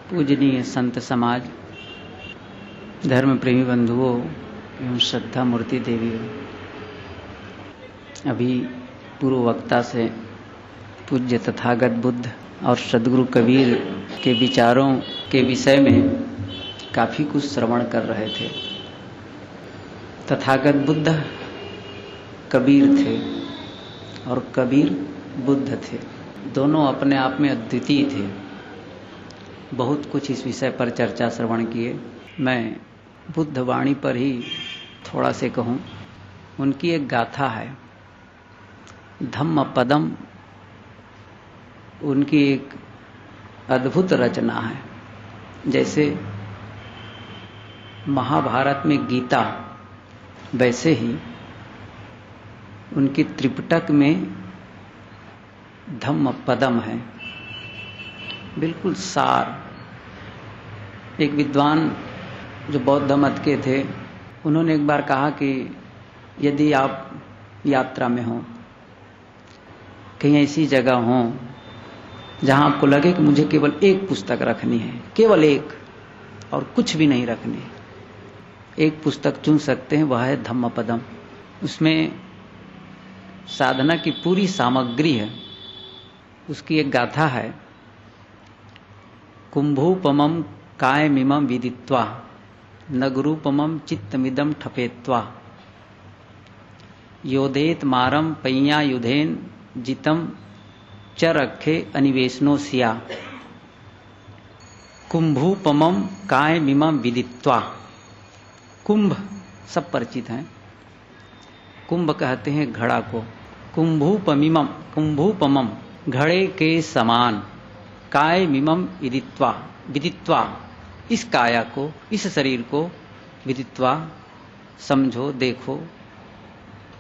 पूजनीय संत समाज, धर्म प्रेमी बंधुओं एवं श्रद्धा मूर्ति देवियों, अभी पूर्व वक्ता से पूज्य तथागत बुद्ध और सद्गुरु कबीर के विचारों के विषय में काफ़ी कुछ श्रवण कर रहे थे। तथागत बुद्ध कबीर थे और कबीर बुद्ध थे। दोनों अपने आप में अद्वितीय थे। बहुत कुछ इस विषय पर चर्चा श्रवण किए। मैं बुद्ध वाणी पर ही थोड़ा से कहूँ। उनकी एक गाथा है, धम्म पदम, उनकी एक अद्भुत रचना है। जैसे महाभारत में गीता, वैसे ही उनकी त्रिपिटक में धम्म पदम है, बिल्कुल सार। एक विद्वान जो बौद्ध मत के थे, उन्होंने एक बार कहा कि यदि आप यात्रा में हो, कहीं ऐसी जगह हो जहां आपको लगे कि मुझे केवल एक पुस्तक रखनी है, केवल एक, और कुछ भी नहीं रखनी है, एक पुस्तक चुन सकते हैं, वह है धम्मपदम। उसमें साधना की पूरी सामग्री है। उसकी एक गाथा है, कुंभोपमं कायमिमं विदित्वा नगरूपमं चित्तमिदं ठपेत्वा योधेत मारम पय्यायुधेन जितम च रखे अनिवेशनो सिया। कुंभोपमं कायमिमं विदित्वा, कुंभ सब परिचित हैं। कुंभ कहते हैं घड़ा को। कुंभोपमिमं, कुंभोपमं घड़े के समान, कायमिमं विदित्वा, विदित्वा इस काया को, इस शरीर को, विदित्वा समझो, देखो।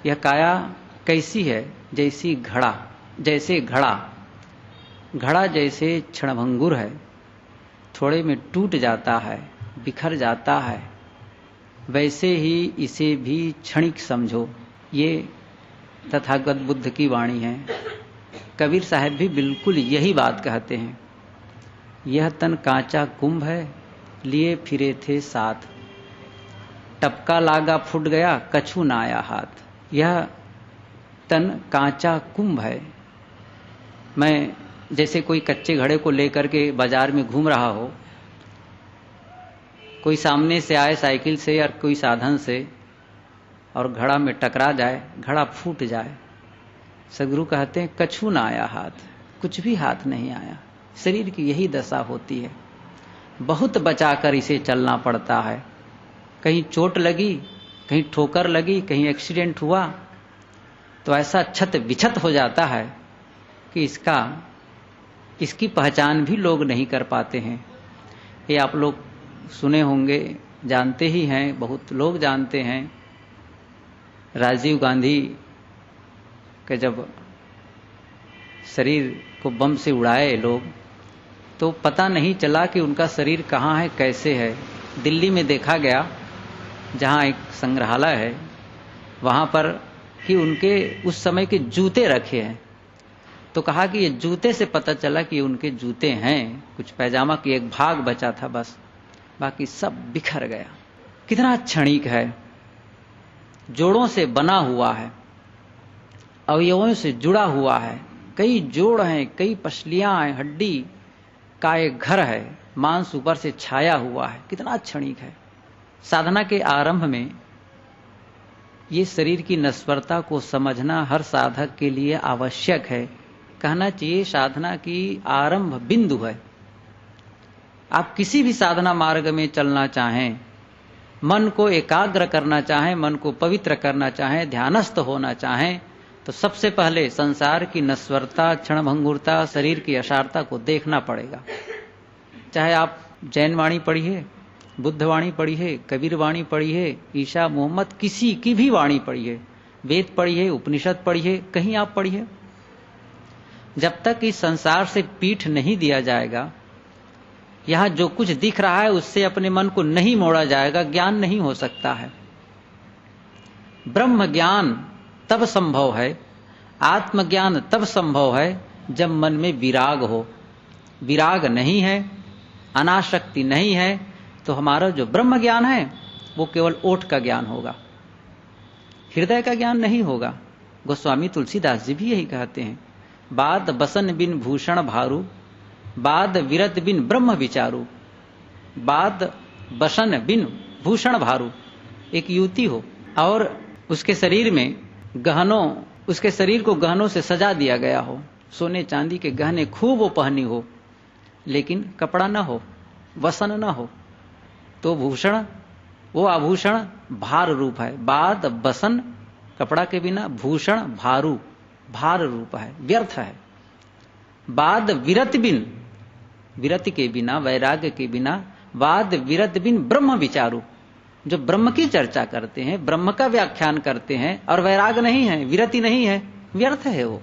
यह काया कैसी है? जैसी घड़ा, जैसे घड़ा, घड़ा जैसे क्षणभंगुर है, थोड़े में टूट जाता है, बिखर जाता है, वैसे ही इसे भी क्षणिक समझो। ये तथागत बुद्ध की वाणी है। कबीर साहब भी बिल्कुल यही बात कहते हैं। यह तन कांचा कुंभ है, लिए फिरे थे साथ, टपका लागा फूट गया, कछु ना आया हाथ। यह तन कांचा कुंभ है। मैं जैसे कोई कच्चे घड़े को लेकर के बाजार में घूम रहा हो, कोई सामने से आए साइकिल से या कोई साधन से और घड़ा में टकरा जाए, घड़ा फूट जाए, सदगुरु कहते हैं कछु ना आया हाथ, कुछ भी हाथ नहीं आया। शरीर की यही दशा होती है। बहुत बचाकर इसे चलना पड़ता है। कहीं चोट लगी, कहीं ठोकर लगी, कहीं एक्सीडेंट हुआ तो ऐसा छत विछत हो जाता है कि इसकी पहचान भी लोग नहीं कर पाते हैं। ये आप लोग सुने होंगे, जानते ही हैं, बहुत लोग जानते हैं। राजीव गांधी के जब शरीर को बम से उड़ाए लोग, तो पता नहीं चला कि उनका शरीर कहाँ है, कैसे है। दिल्ली में देखा गया, जहाँ एक संग्रहालय है, वहाँ पर कि उनके उस समय के जूते रखे हैं। तो कहा कि ये जूते से पता चला कि उनके जूते हैं। कुछ पैजामा की एक भाग बचा था बस, बाकी सब बिखर गया। कितना क्षणिक है। जोड़ों से बना हुआ है, अवयवों से जुड़ा हुआ है, कई जोड़ हैं, कई पसलियां हैं, हड्डी का एक घर है, मांस ऊपर से छाया हुआ है। कितना क्षणिक है। साधना के आरंभ में ये शरीर की नश्वरता को समझना हर साधक के लिए आवश्यक है। कहना चाहिए साधना की आरंभ बिंदु है। आप किसी भी साधना मार्ग में चलना चाहें, मन को एकाग्र करना चाहें, मन को पवित्र करना चाहें, ध्यानस्थ होना चाहें, तो सबसे पहले संसार की नश्वरता, क्षणभंगुरता, शरीर की असारता को देखना पड़ेगा। चाहे आप जैन वाणी पढ़िए, बुद्ध वाणी पढ़िए, कबीर वाणी पढ़िए, ईसा, मोहम्मद, किसी की भी वाणी पढ़िए, वेद पढ़िए, उपनिषद पढ़िए, कहीं आप पढ़िए, जब तक इस संसार से पीठ नहीं दिया जाएगा, यहां जो कुछ दिख रहा है उससे अपने मन को नहीं मोड़ा जाएगा, ज्ञान नहीं हो सकता है। ब्रह्म ज्ञान तब संभव है, आत्मज्ञान तब संभव है जब मन में विराग हो। विराग नहीं है अनासक्ति नहीं है, तो हमारा जो ब्रह्म ज्ञान है वो केवल ओठ का ज्ञान होगा, हृदय का ज्ञान नहीं होगा। गोस्वामी तुलसीदास जी भी यही कहते हैं, बाद बसन बिन भूषण भारू, बाद विरत बिन ब्रह्म विचारू। बाद बसन बिन भूषण भारू, एक युवती हो और उसके शरीर में गहनों, उसके शरीर को गहनों से सजा दिया गया हो, सोने चांदी के गहने खूब वो पहनी हो, लेकिन कपड़ा ना हो, वसन ना हो, तो भूषण, वो आभूषण भार रूप है। बाद बसन कपड़ा के बिना, भूषण भारू भार रूप है, व्यर्थ है। बाद विरत बिन, विरत के बिना, वैराग्य के बिना, बाद विरत बिन ब्रह्म विचारू, जो ब्रह्म की चर्चा करते हैं, ब्रह्म का व्याख्यान करते हैं और वैराग नहीं है, विरति नहीं है, व्यर्थ है, वो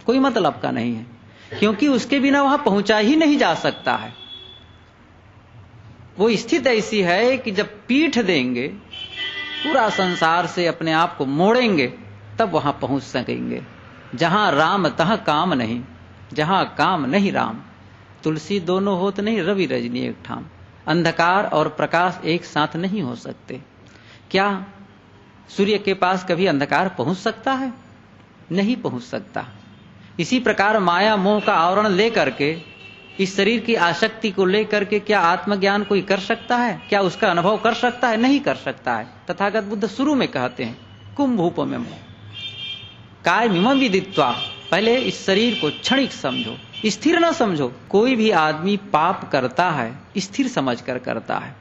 कोई मतलब का नहीं है, क्योंकि उसके बिना वहां पहुंचा ही नहीं जा सकता है। वो स्थिति ऐसी है कि जब पीठ देंगे, पूरा संसार से अपने आप को मोड़ेंगे, तब वहां पहुंच सकेंगे। जहां राम तहां काम नहीं, जहां काम नहीं राम, तुलसी दोनों होत नहीं, रवि रजनी एक ठाम। अंधकार और प्रकाश एक साथ नहीं हो सकते। क्या सूर्य के पास कभी अंधकार पहुंच सकता है? नहीं पहुंच सकता। इसी प्रकार माया मोह का आवरण लेकर के, इस शरीर की आसक्ति को लेकर के क्या आत्मज्ञान कोई कर सकता है? क्या उसका अनुभव कर सकता है? नहीं कर सकता है। तथागत बुद्ध शुरू में कहते हैं, कुंभूपमें कायमिमं विदित्वा, पहले इस शरीर को क्षणिक समझो, स्थिर न समझो। कोई भी आदमी पाप करता है स्थिर समझकर करता है,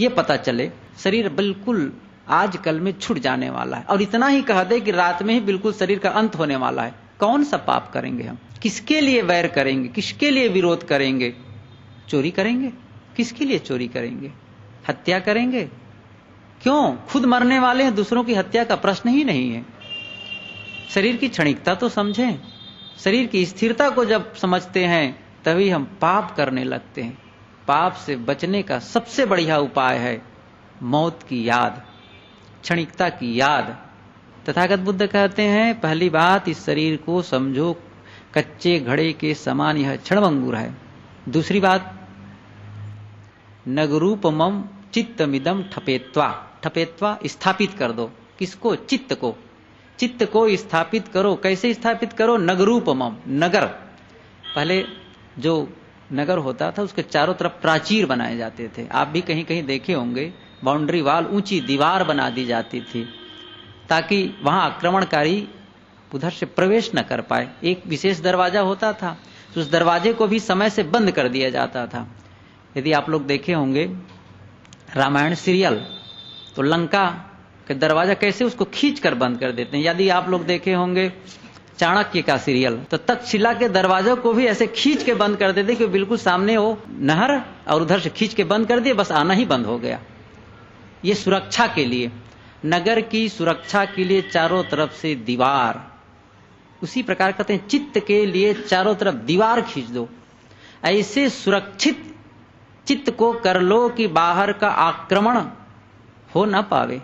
ये पता चले शरीर बिल्कुल आजकल में छूट जाने वाला है, और इतना ही कह दे कि रात में ही बिल्कुल शरीर का अंत होने वाला है। कौन सा पाप करेंगे हम? किसके लिए वैर करेंगे? किसके लिए विरोध करेंगे? चोरी करेंगे? किसके लिए चोरी करेंगे? हत्या करेंगे? क्यों? खुद मरने वाले हैं, दूसरों की हत्या का प्रश्न ही नहीं है। शरीर की क्षणिकता तो समझें। शरीर की स्थिरता को जब समझते हैं तभी हम पाप करने लगते हैं। पाप से बचने का सबसे बढ़िया उपाय है मौत की याद, क्षणिकता की याद। तथागत बुद्ध कहते हैं, पहली बात, इस शरीर को समझो कच्चे घड़े के समान यह क्षणभंगुर है। दूसरी बात, नगरूपमं चित्तमिदं ठपेत्वा, ठपेत्वा स्थापित कर दो। किसको? चित्त को। चित्त को स्थापित करो। कैसे स्थापित करो? नगरूपमं, नगर। पहले जो नगर होता था उसके चारों तरफ प्राचीर बनाए जाते थे। आप भी कहीं कहीं देखे होंगे, बाउंड्री वाल, ऊंची दीवार बना दी जाती थी ताकि वहां आक्रमणकारी उधर से प्रवेश न कर पाए। एक विशेष दरवाजा होता था, तो उस दरवाजे को भी समय से बंद कर दिया जाता था। यदि आप लोग देखे होंगे रामायण सीरियल, तो लंका के दरवाजा कैसे उसको खींच कर बंद कर देते हैं। यदि आप लोग देखे होंगे चाणक्य का सीरियल, तो तक्षशिला के दरवाजों को भी ऐसे खींच के बंद कर देते कि बिल्कुल सामने हो नहर, और उधर से खींच के बंद कर दिए, बस आना ही बंद हो गया। ये सुरक्षा के लिए, नगर की सुरक्षा के लिए चारों तरफ से दीवार। उसी प्रकार कहते हैं चित्त के लिए चारों तरफ दीवार खींच दो। ऐसे सुरक्षित चित्त को कर लो कि बाहर का आक्रमण हो ना पावे।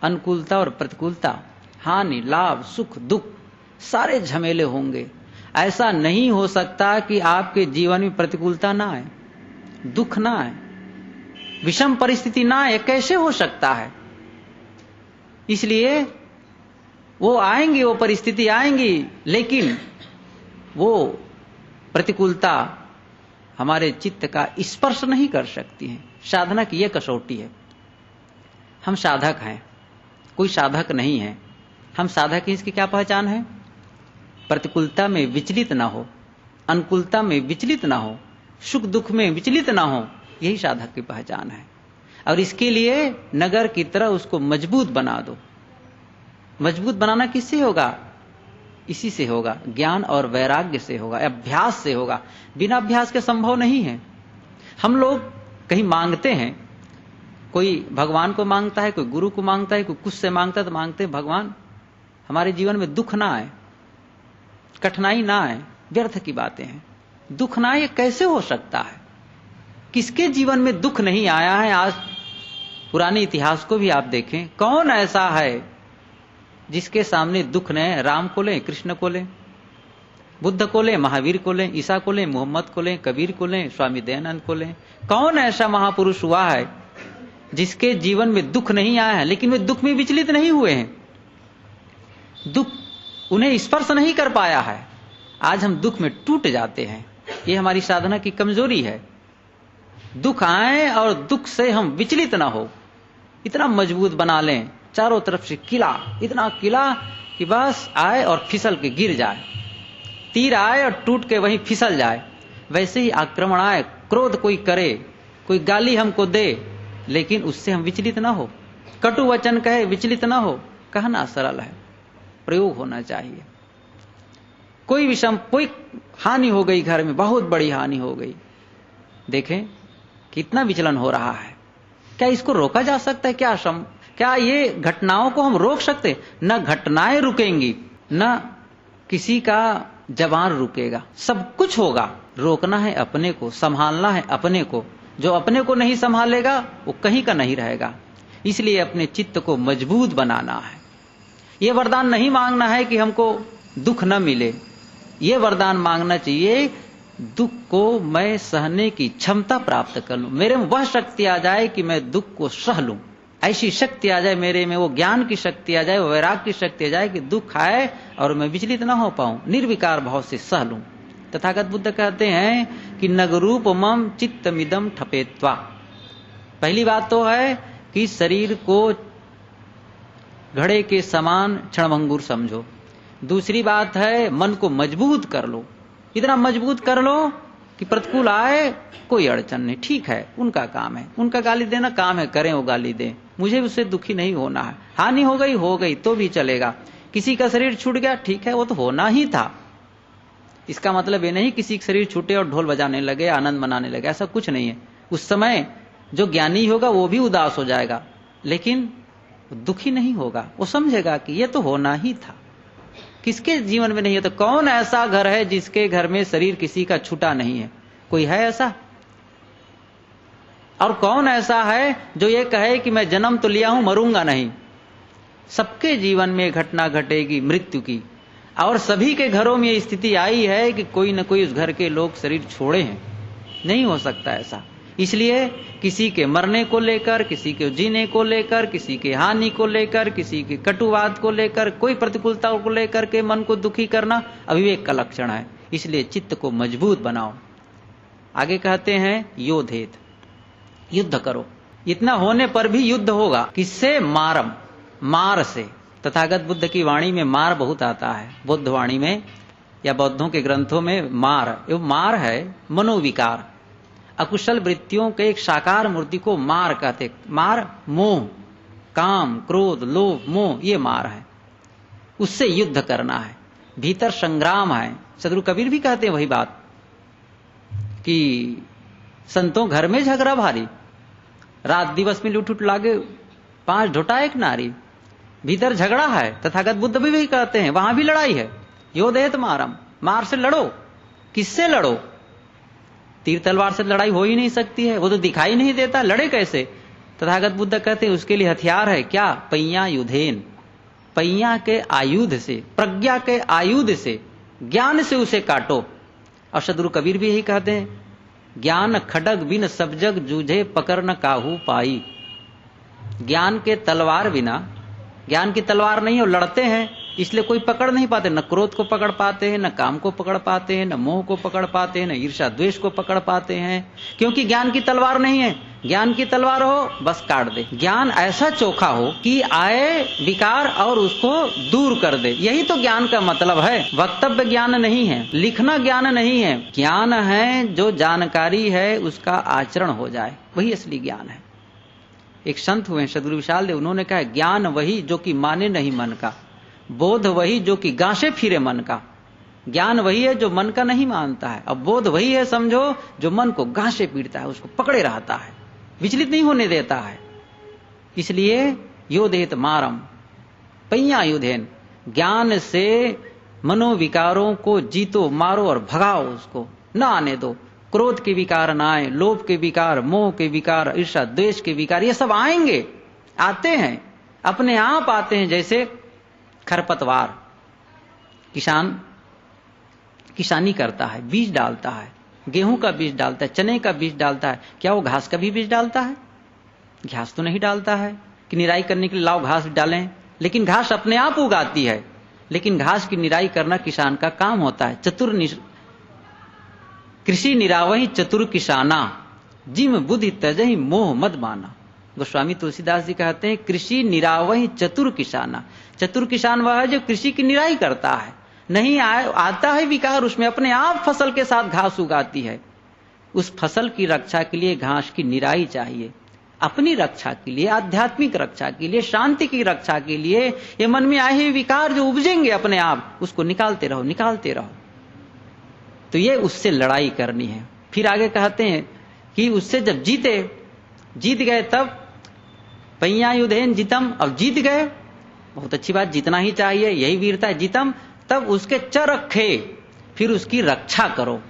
अनुकूलता और प्रतिकूलता, हानि, लाभ, सुख, दुख, सारे झमेले होंगे। ऐसा नहीं हो सकता कि आपके जीवन में प्रतिकूलता ना आए, दुख ना आए, विषम परिस्थिति ना आए। कैसे हो सकता है? इसलिए वो आएंगी, वो परिस्थिति आएंगी, लेकिन वो प्रतिकूलता हमारे चित्त का स्पर्श नहीं कर सकती है। साधना की यह कसौटी है। हम साधक हैं, कोई साधक नहीं है। हम साधक हैं, इसकी क्या पहचान है? प्रतिकूलता में विचलित ना हो, अनुकूलता में विचलित ना हो, सुख दुख में विचलित ना हो, यही साधक की पहचान है। और इसके लिए नगर की तरह उसको मजबूत बना दो। मजबूत बनाना किससे होगा? इसी से होगा, ज्ञान और वैराग्य से होगा, अभ्यास से होगा। बिना अभ्यास के संभव नहीं है। हम लोग कहीं मांगते हैं, कोई भगवान को मांगता है, कोई गुरु को मांगता है, कोई कुछ से मांगता है, तो मांगते हैं भगवान हमारे जीवन में दुख ना आए, कठिनाई ना आए। व्यर्थ की बातें हैं। दुख ना आए कैसे हो सकता है? किसके जीवन में दुख नहीं आया है? आज पुराने इतिहास को भी आप देखें, कौन ऐसा है जिसके सामने दुख न है? राम को लें, कृष्ण को लें, बुद्ध को लें, महावीर को लें, ईसा को लें, मोहम्मद को लें, कबीर को लें, स्वामी दयानंद को लें, कौन ऐसा महापुरुष हुआ है जिसके जीवन में दुख नहीं आया है लेकिन वे दुख में विचलित नहीं हुए हैं, दुख उन्हें स्पर्श नहीं कर पाया है। आज हम दुख में टूट जाते हैं, ये हमारी साधना की कमजोरी है। दुख आए और दुख से हम विचलित ना हो, इतना मजबूत बना लें, चारों तरफ से किला, इतना किला कि बस आए और फिसल के गिर जाए, तीर आए और टूट के वहीं फिसल जाए। वैसे ही आक्रमण आए, क्रोध कोई करे, कोई गाली हमको दे, लेकिन उससे हम विचलित ना हो, कटु वचन कहे विचलित ना हो। कहना सरल है, प्रयोग होना चाहिए। कोई विषम, कोई हानि हो गई घर में, बहुत बड़ी हानि हो गई, देखें कितना विचलन हो रहा है, क्या इसको रोका जा सकता है? क्या ये घटनाओं को हम रोक सकते? न घटनाएं रुकेंगी, न किसी का जबान रुकेगा, सब कुछ होगा। रोकना है अपने को, संभालना है अपने को। जो अपने को नहीं संभालेगा वो कहीं का नहीं रहेगा। इसलिए अपने चित्त को मजबूत बनाना है। ये वरदान नहीं मांगना है कि हमको दुख न मिले, ये वरदान मांगना चाहिए दुख को मैं सहने की क्षमता प्राप्त कर लूं, मेरे में वह शक्ति आ जाए कि मैं दुख को सह लूं। ऐसी शक्ति आ जाए मेरे में, वो ज्ञान की शक्ति आ जाए, वो वैराग्य की शक्ति आ जाए कि दुख आए और मैं विचलित ना हो पाऊं, निर्विकार भाव से सह लूं। तथागत बुद्ध कहते हैं कि नगरूप मम चित्तमिदम ठपेत्वा। पहली बात तो है कि शरीर को घड़े के समान क्षणभंगुर समझो। दूसरी बात है मन को मजबूत कर लो, इतना मजबूत कर लो कि प्रतिकूल आए कोई अड़चन नहीं, ठीक है, उनका काम है, उनका गाली देना काम है, करें वो गाली दें, मुझे उससे दुखी नहीं होना है। हानि हो गई तो भी चलेगा। किसी का शरीर छूट गया, ठीक है, वो तो होना ही था। इसका मतलब ये नहीं किसी का शरीर छूटे और ढोल बजाने लगे, आनंद मनाने लगे, ऐसा कुछ नहीं है। उस समय जो ज्ञानी होगा वो भी उदास हो जाएगा, लेकिन दुखी नहीं होगा, वो समझेगा कि ये तो होना ही था। किसके जीवन में नहीं है? तो कौन ऐसा घर है जिसके घर में शरीर किसी का छूटा नहीं है? कोई है ऐसा? और कौन ऐसा है जो ये कहे कि मैं जन्म तो लिया हूं, मरूंगा नहीं? सबके जीवन में घटना घटेगी मृत्यु की, और सभी के घरों में ये स्थिति आई है कि कोई न कोई उस घर के लोग शरीर छोड़े हैं। नहीं हो सकता ऐसा। इसलिए किसी के मरने को लेकर, किसी के जीने को लेकर, किसी के हानि को लेकर, किसी के कटुवाद को लेकर, कोई प्रतिकूलता को लेकर के मन को दुखी करना अविवेक का लक्षण है। इसलिए चित्त को मजबूत बनाओ। आगे कहते हैं योधेत, युद्ध करो। इतना होने पर भी युद्ध होगा। किससे? मारम, मार से। तथागत बुद्ध की वाणी में मार बहुत आता है। बुद्ध वाणी में या बौद्धों के ग्रंथों में मार, ये मार है मनोविकार, अकुशल वृत्तियों के एक साकार मूर्ति को मार कहते। मार मोह, काम, क्रोध, लोभ, मोह, ये मार है। उससे युद्ध करना है, भीतर संग्राम है। सदगुरु कबीर भी कहते हैं वही बात कि संतों घर में झगड़ा भारी, रात दिवस में लूट उठ लागे 5 ढोटा 1 नारी। भीतर झगड़ा है। तथागत बुद्ध भी कहते हैं वहां भी लड़ाई है। योधेत मारम, मार से लड़ो। किससे लड़ो? तीर तलवार से लड़ाई हो ही नहीं सकती है, वो तो दिखाई नहीं देता, लड़े कैसे? तथागत बुद्ध कहते हैं उसके लिए हथियार है क्या? पैया युधेन, पैया के आयुध से, प्रज्ञा के आयुध से, ज्ञान से उसे काटो। और सदगुरु कबीर भी यही कहते हैं, ज्ञान खडग बिन सब जग जूझे पकड़ न काहू पाई। ज्ञान के तलवार बिना, ज्ञान की तलवार नहीं हो, लड़ते हैं इसलिए कोई पकड़ नहीं पाते। न क्रोध को पकड़ पाते हैं, न काम को पकड़ पाते हैं, न मोह को पकड़ पाते हैं, न ईर्ष्या द्वेष को पकड़ पाते हैं, क्योंकि ज्ञान की तलवार नहीं है। ज्ञान की तलवार हो बस काट दे। ज्ञान ऐसा चोखा हो कि आए विकार और उसको दूर कर दे। यही तो ज्ञान का मतलब है। वक्तव्य ज्ञान नहीं है, लिखना ज्ञान नहीं है। ज्ञान है जो जानकारी है उसका आचरण हो जाए, वही असली ज्ञान है। एक संत हुए सदगुरु विशाल देव, उन्होंने कहा ज्ञान वही जो कि माने नहीं मन का, बोध वही जो कि गांसे फिरे मन का। ज्ञान वही है जो मन का नहीं मानता है, अब बोध वही है समझो जो मन को गांसे पीड़ता है, उसको पकड़े रहता है, विचलित नहीं होने देता है। इसलिए योधेत मारम पैया युधेन, ज्ञान से मनोविकारों को जीतो, मारो और भगाओ, उसको न आने दो। क्रोध के विकार ना आए, लोभ के विकार, मोह के विकार, ईर्ष्या द्वेष के विकार, ये सब आएंगे, आते हैं, अपने आप आते हैं। जैसे खरपतवार, किसान किसानी करता है, बीज डालता है, गेहूं का बीज डालता है, चने का बीज डालता है, क्या वो घास का भी बीज डालता है? घास तो नहीं डालता है कि निराई करने के लिए लाओ घास डालें, लेकिन घास अपने आप उगाती है। लेकिन घास की निराई करना किसान का काम होता है। कृषि निरावही चतुर किसाना, जिम बुद्धि तजहि मोह मद माना। गोस्वामी तुलसीदास जी कहते हैं कृषि निरावही चतुर किसाना। चतुर किसान वह है जो कृषि की निराई करता है, नहीं आता है विकार, उसमें अपने आप फसल के साथ घास उगाती है। उस फसल की रक्षा के लिए घास की निराई चाहिए, अपनी रक्षा के लिए, आध्यात्मिक रक्षा के लिए, शांति की रक्षा के लिए। ये मन में आए हुए विकार जो उपजेंगे अपने आप, उसको निकालते रहो, निकालते रहो। तो ये उससे लड़ाई करनी है। फिर आगे कहते हैं कि उससे जब जीत गए तब पैया युधेन जीतम, अब जीत गए, बहुत अच्छी बात, जीतना ही चाहिए, यही वीरता है, जीतम, तब उसके चरखे, फिर उसकी रक्षा करो।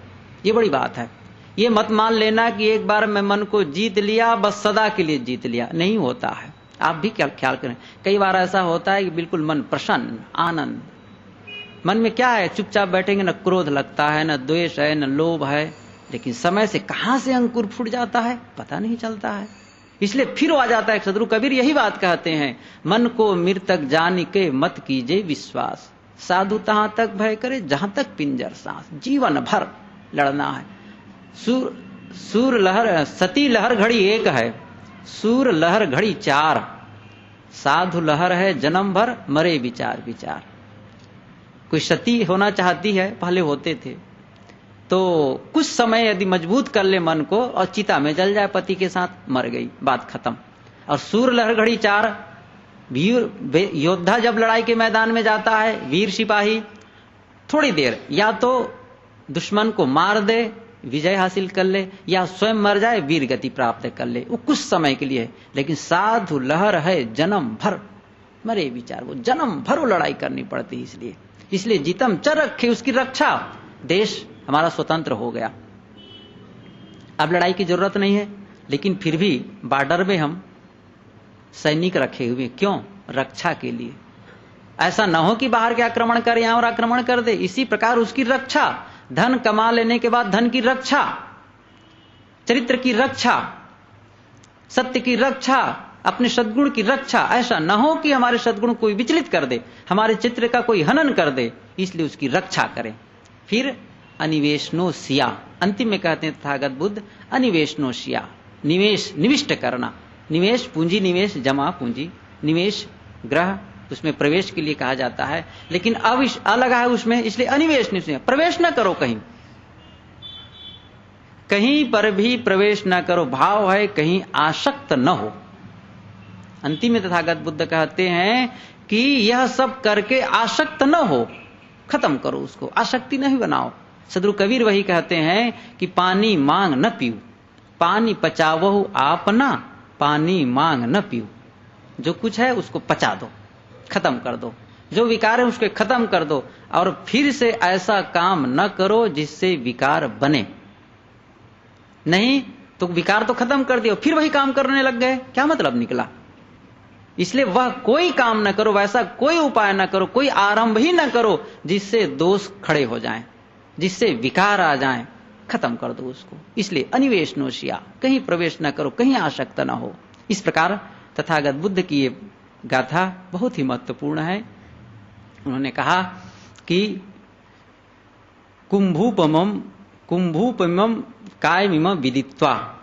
ये बड़ी बात है। ये मत मान लेना कि एक बार मैं मन को जीत लिया बस सदा के लिए जीत लिया, नहीं होता है। आप भी क्या ख्याल करें, कई बार ऐसा होता है कि बिल्कुल मन प्रसन्न, आनंद, मन में क्या है, चुपचाप बैठेंगे, न क्रोध लगता है, न द्वेष है, न लोभ है, लेकिन समय से कहां से अंकुर फूट जाता है पता नहीं चलता है। इसलिए फिर आ जाता है। सदगुरु कबीर यही बात कहते हैं, मन को मृतक जान के मत कीजिए विश्वास, साधु तहां तक भय करे जहां तक पिंजर सांस। जीवन भर लड़ना है। सूर लहर सती लहर घड़ी एक है, सूर लहर घड़ी चार, साधु लहर है जन्म भर मरे विचार विचार। कोई सती होना चाहती है, पहले होते थे, तो कुछ समय यदि मजबूत कर ले मन को और चिता में जल जाए पति के साथ, मर गई, बात खत्म। और सूर लहर घड़ी चार, वीर योद्धा जब लड़ाई के मैदान में जाता है, वीर सिपाही, थोड़ी देर या तो दुश्मन को मार दे, विजय हासिल कर ले, या स्वयं मर जाए, वीर गति प्राप्त कर ले, वो कुछ समय के लिए। लेकिन साधु लहर है जन्म भर मरे विचार, वो जन्म भर वो लड़ाई करनी पड़ती है। इसलिए जीतम चर रखे, उसकी रक्षा। देश हमारा स्वतंत्र हो गया, अब लड़ाई की जरूरत नहीं है, लेकिन फिर भी बॉर्डर में हम सैनिक रखे हुए, क्यों? रक्षा के लिए। ऐसा न हो कि बाहर के आक्रमण कर यहां और आक्रमण कर दे। इसी प्रकार उसकी रक्षा, धन कमा लेने के बाद धन की रक्षा, चरित्र की रक्षा, सत्य की रक्षा, अपने सद्गुण की रक्षा। ऐसा न हो कि हमारे सद्गुण कोई विचलित कर दे, हमारे चित्र का कोई हनन कर दे, इसलिए उसकी रक्षा करें। फिर अनिवेशनो सिया, अंतिम में कहते हैं तथागत बुद्ध, अनिवेशनो सिया, निवेश, निविष्ट करना। निवेश पूंजी, निवेश जमा पूंजी, निवेश ग्रह, उसमें प्रवेश के लिए कहा जाता है, लेकिन अब अलग है उसमें, इसलिए अनिवेश नहीं, प्रवेश न करो कहीं, कहीं पर भी प्रवेश न करो। भाव है कहीं आसक्त न हो। अंतिम में तथागत बुद्ध कहते हैं कि यह सब करके आसक्त न हो, खत्म करो उसको, आसक्ति नहीं बनाओ। सदगुरु कबीर वही कहते हैं कि पानी मांग न पीऊ, पानी पचावहु आपना, पानी मांग न पीऊ। जो कुछ है उसको पचा दो, खत्म कर दो, जो विकार है उसके खत्म कर दो, और फिर से ऐसा काम न करो जिससे विकार बने। नहीं तो विकार तो खत्म कर दिया, फिर वही काम करने लग गए, क्या मतलब निकला? इसलिए वह कोई काम न करो, वैसा कोई उपाय न करो, कोई आरंभ ही न करो जिससे दोष खड़े हो जाएं, जिससे विकार आ जाएं, खत्म कर दो उसको। इसलिए अनिवेश नोशिया, कहीं प्रवेश न करो, कहीं आसक्त न हो। इस प्रकार तथागत बुद्ध की ये गाथा बहुत ही महत्वपूर्ण है। उन्होंने कहा कि कुंभूपमं कायमिमं विदित्वा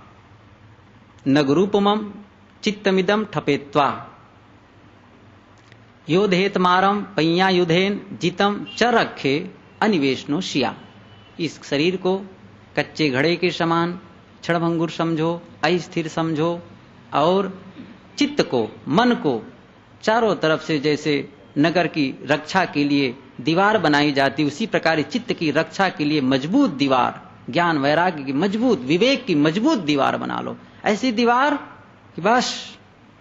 नगरूपमं चित्तमिदं ठपेत्वा योधेतमारम पैया युधेन जितम च रखे अनिवेशनो शिया। इस शरीर को कच्चे घड़े के समान क्षणभंगुर समझो, अस्थिर समझो, और चित्त को, मन को चारों तरफ से जैसे नगर की रक्षा के लिए दीवार बनाई जाती, उसी प्रकार चित्त की रक्षा के लिए मजबूत दीवार, ज्ञान वैराग्य की मजबूत, विवेक की मजबूत दीवार बना लो। ऐसी दीवार कि बस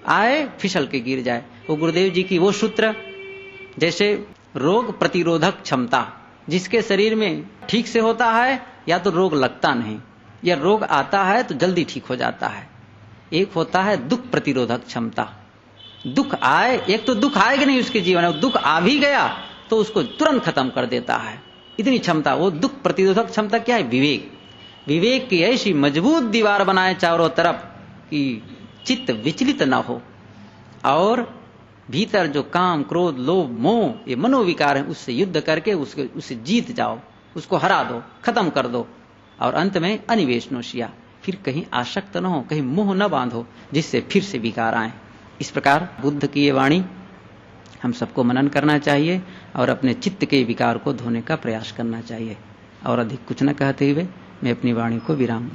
आए फिसल के गिर जाए। वो गुरुदेव जी की वो सूत्र, जैसे रोग प्रतिरोधक क्षमता, जिसके शरीर में ठीक से होता है या तो रोग लगता नहीं, या रोग आता है तो जल्दी ठीक हो जाता है। एक होता है दुख प्रतिरोधक क्षमता, दुख आए, एक तो दुख आएगा नहीं उसके जीवन में, दुख आ भी गया तो उसको तुरंत खत्म कर देता है। इतनी क्षमता, वो दुख प्रतिरोधक क्षमता क्या है? विवेक। विवेक की ऐसी मजबूत दीवार बनाए चारों तरफ कि चित्त विचलित ना हो, और भीतर जो काम, क्रोध, लोभ, मोह, ये मनोविकार है, उससे युद्ध करके उससे जीत जाओ, उसको हरा दो, खत्म कर दो। और अंत में अनिवेशनोशिया, फिर कहीं आसक्त न हो, कहीं मोह न बांधो जिससे फिर से विकार आए। इस प्रकार बुद्ध की ये वाणी हम सबको मनन करना चाहिए और अपने चित्त के विकार को धोने का प्रयास करना चाहिए। और अधिक कुछ न कहते हुए मैं अपनी वाणी को विराम